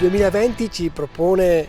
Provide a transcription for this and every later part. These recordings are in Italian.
2020 ci propone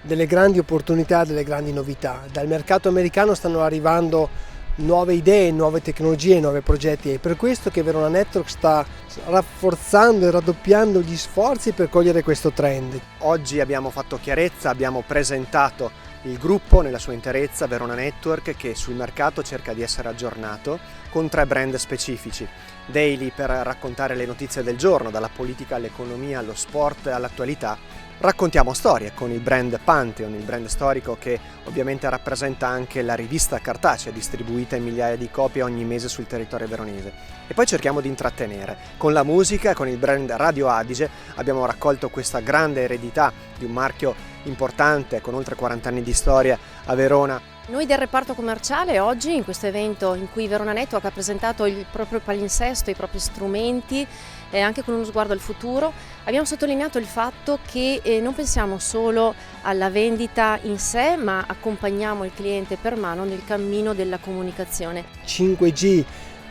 delle grandi opportunità, delle grandi novità. Dal mercato americano stanno arrivando nuove idee, nuove tecnologie, nuovi progetti. È per questo che Verona Network sta rafforzando e raddoppiando gli sforzi per cogliere questo trend. Oggi abbiamo fatto chiarezza, abbiamo presentato il gruppo nella sua interezza, Verona Network, che sul mercato cerca di essere aggiornato con 3 brand specifici. Daily per raccontare le notizie del giorno, dalla politica all'economia, allo sport all'attualità. Raccontiamo storie con il brand Pantheon, il brand storico che ovviamente rappresenta anche la rivista cartacea distribuita in migliaia di copie ogni mese sul territorio veronese. E poi cerchiamo di intrattenere. Con la musica, con il brand Radio Adige abbiamo raccolto questa grande eredità di un marchio importante con oltre 40 anni di storia a Verona. Noi del reparto commerciale oggi in questo evento in cui Verona Network ha presentato il proprio palinsesto, i propri strumenti, anche con uno sguardo al futuro, abbiamo sottolineato il fatto che non pensiamo solo alla vendita in sé, ma accompagniamo il cliente per mano nel cammino della comunicazione. 5G,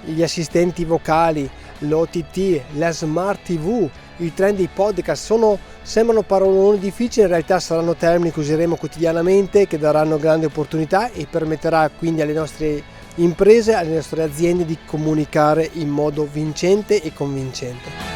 gli assistenti vocali, l'OTT, la Smart TV, il trend dei podcast sembrano paroloni difficili, in realtà saranno termini che useremo quotidianamente, che daranno grandi opportunità e permetterà quindi alle nostre imprese, alle nostre aziende di comunicare in modo vincente e convincente.